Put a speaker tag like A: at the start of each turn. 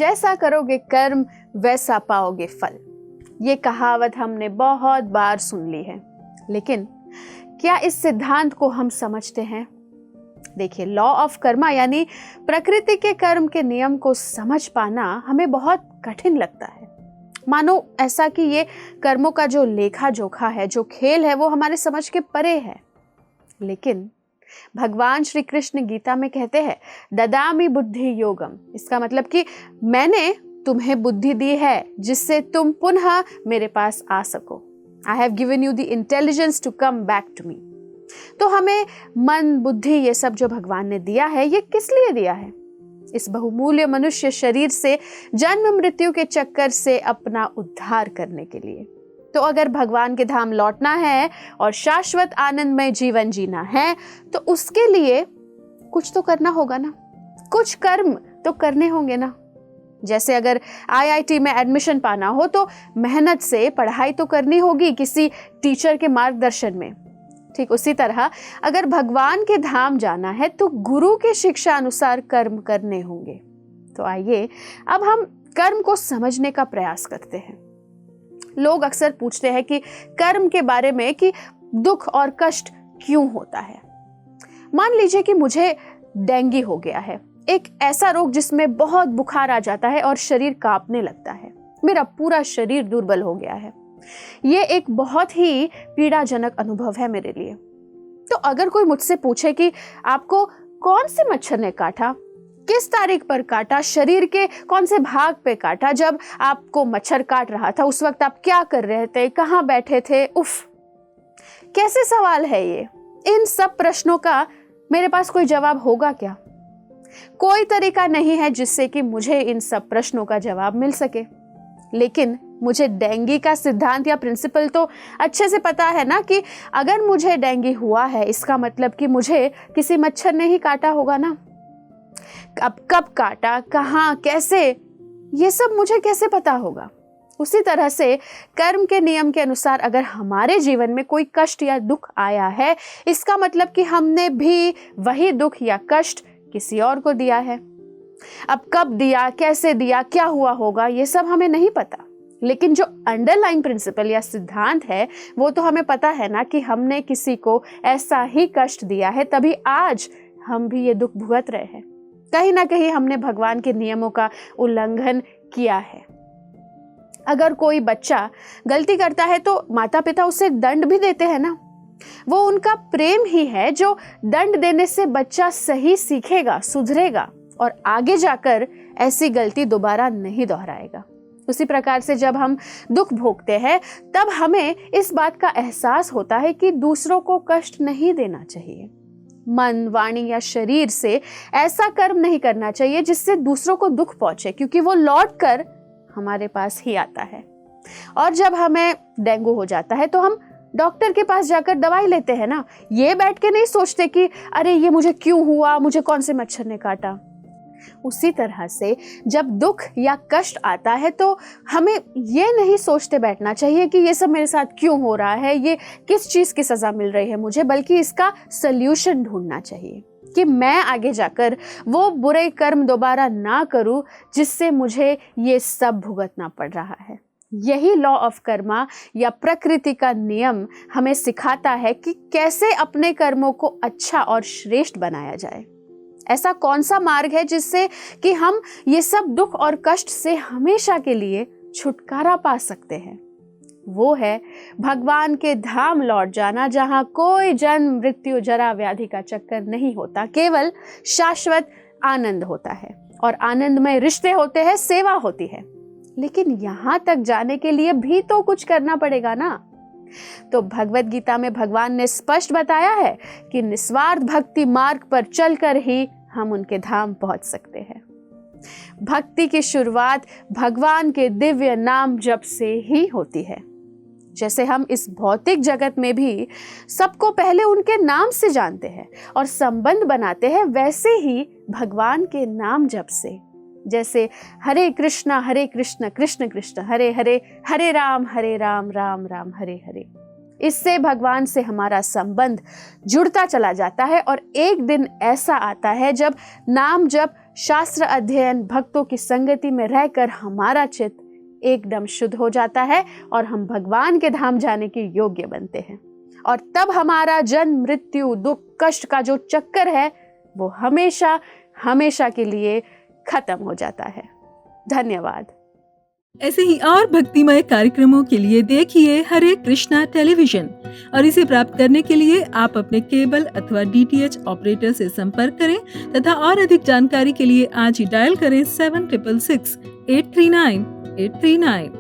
A: जैसा करोगे कर्म वैसा पाओगे फल। ये कहावत हमने बहुत बार सुन ली है, लेकिन क्या इस सिद्धांत को हम समझते हैं? देखिए, लॉ ऑफ कर्मा यानी प्रकृति के कर्म के नियम को समझ पाना हमें बहुत कठिन लगता है। मानो ऐसा कि ये कर्मों का जो लेखा जोखा है, जो खेल है, वो हमारे समझ के परे है। लेकिन भगवान श्री कृष्ण गीता में कहते हैं, ददामि बुद्धि योगम। इसका मतलब कि मैंने तुम्हें बुद्धि दी है जिससे तुम पुनः मेरे पास आ सको। I have given you the intelligence to come back to me. तो हमें मन, बुद्धि, ये सब जो भगवान ने दिया है, ये किस लिए दिया है? इस बहुमूल्य मनुष्य शरीर से जन्म मृत्यु के चक्कर से अपना उद्धार करने के लिए। तो अगर भगवान के धाम लौटना है और शाश्वत आनंदमय जीवन जीना है, तो उसके लिए कुछ तो करना होगा ना, कुछ कर्म तो करने होंगे ना। जैसे अगर आईआईटी में एडमिशन पाना हो तो मेहनत से पढ़ाई तो करनी होगी किसी टीचर के मार्गदर्शन में। ठीक उसी तरह अगर भगवान के धाम जाना है तो गुरु के शिक्षा अनुसार कर्म करने होंगे। तो आइए अब हम कर्म को समझने का प्रयास करते हैं। लोग अक्सर पूछते हैं कि कर्म के बारे में कि दुख और कष्ट क्यों होता है। मान लीजिए कि मुझे डेंगू हो गया है, एक ऐसा रोग जिसमें बहुत बुखार आ जाता है और शरीर कांपने लगता है। मेरा पूरा शरीर दुर्बल हो गया है। ये एक बहुत ही पीड़ाजनक अनुभव है मेरे लिए। तो अगर कोई मुझसे पूछे कि आपको कौन से मच्छर ने काटा, किस तारीख पर काटा, शरीर के कौन से भाग पे काटा, जब आपको मच्छर काट रहा था उस वक्त आप क्या कर रहे थे, कहाँ बैठे थे, उफ, कैसे सवाल है ये। इन सब प्रश्नों का मेरे पास कोई जवाब होगा क्या? कोई तरीका नहीं है जिससे कि मुझे इन सब प्रश्नों का जवाब मिल सके। लेकिन मुझे डेंगू का सिद्धांत या प्रिंसिपल तो अच्छे से पता है ना, कि अगर मुझे डेंगू हुआ है इसका मतलब कि मुझे किसी मच्छर ने ही काटा होगा ना। अब कब काटा, कहाँ, कैसे, ये सब मुझे कैसे पता होगा? उसी तरह से कर्म के नियम के अनुसार अगर हमारे जीवन में कोई कष्ट या दुख आया है, इसका मतलब कि हमने भी वही दुख या कष्ट किसी और को दिया है। अब कब दिया, कैसे दिया, क्या हुआ होगा, ये सब हमें नहीं पता। लेकिन जो अंडरलाइन प्रिंसिपल या सिद्धांत है वो तो हमें पता है ना, कि हमने किसी को ऐसा ही कष्ट दिया है, तभी आज हम भी ये दुख भुगत रहे हैं। कहीं ना कहीं हमने भगवान के नियमों का उल्लंघन किया है। अगर कोई बच्चा गलती करता है तो माता पिता उसे दंड भी देते हैं ना। वो उनका प्रेम ही है जो दंड देने से बच्चा सही सीखेगा, सुधरेगा और आगे जाकर ऐसी गलती दोबारा नहीं दोहराएगा। उसी प्रकार से जब हम दुख भोगते हैं तब हमें इस बात का एहसास होता है कि दूसरों को कष्ट नहीं देना चाहिए। मन, वाणी या शरीर से ऐसा कर्म नहीं करना चाहिए जिससे दूसरों को दुख पहुंचे, क्योंकि वो लौट कर हमारे पास ही आता है। और जब हमें डेंगू हो जाता है तो हम डॉक्टर के पास जाकर दवाई लेते हैं ना, ये बैठ के नहीं सोचते कि अरे ये मुझे क्यों हुआ, मुझे कौन से मच्छर ने काटा। उसी तरह से जब दुख या कष्ट आता है तो हमें ये नहीं सोचते बैठना चाहिए कि ये सब मेरे साथ क्यों हो रहा है, ये किस चीज़ की सज़ा मिल रही है मुझे, बल्कि इसका सल्यूशन ढूंढना चाहिए कि मैं आगे जाकर वो बुरे कर्म दोबारा ना करूं जिससे मुझे ये सब भुगतना पड़ रहा है। यही लॉ ऑफ कर्मा या प्रकृति का नियम हमें सिखाता है कि कैसे अपने कर्मों को अच्छा और श्रेष्ठ बनाया जाए। ऐसा कौन सा मार्ग है जिससे कि हम ये सब दुख और कष्ट से हमेशा के लिए छुटकारा पा सकते हैं? वो है भगवान के धाम लौट जाना, जहां कोई जन्म, मृत्यु, जरा, व्याधि का चक्कर नहीं होता, केवल शाश्वत आनंद होता है और आनंदमय रिश्ते होते हैं, सेवा होती है। लेकिन यहां तक जाने के लिए भी तो कुछ करना पड़ेगा ना। तो भगवत गीता में भगवान ने स्पष्ट बताया है कि निस्वार्थ भक्ति मार्ग पर चलकर ही हम उनके धाम पहुंच सकते हैं। भक्ति की शुरुआत भगवान के दिव्य नाम जप से ही होती है। जैसे हम इस भौतिक जगत में भी सबको पहले उनके नाम से जानते हैं और संबंध बनाते हैं, वैसे ही भगवान के नाम जप से, जैसे हरे कृष्ण कृष्ण कृष्ण हरे हरे, हरे राम राम राम हरे हरे। इससे भगवान से हमारा संबंध जुड़ता चला जाता है और एक दिन ऐसा आता है जब नाम जप शास्त्र अध्ययन, भक्तों की संगति में रहकर हमारा चित्त एकदम शुद्ध हो जाता है और हम भगवान के धाम जाने के योग्य बनते हैं। और तब हमारा जन्म, मृत्यु, दुख, कष्ट का जो चक्कर है वो हमेशा हमेशा के लिए खत्म हो जाता है। धन्यवाद।
B: ऐसे ही और भक्तिमय कार्यक्रमों के लिए देखिए हरे कृष्णा टेलीविजन, और इसे प्राप्त करने के लिए आप अपने केबल अथवा DTH ऑपरेटर से संपर्क करें तथा और अधिक जानकारी के लिए आज ही डायल करें 7666 839 839।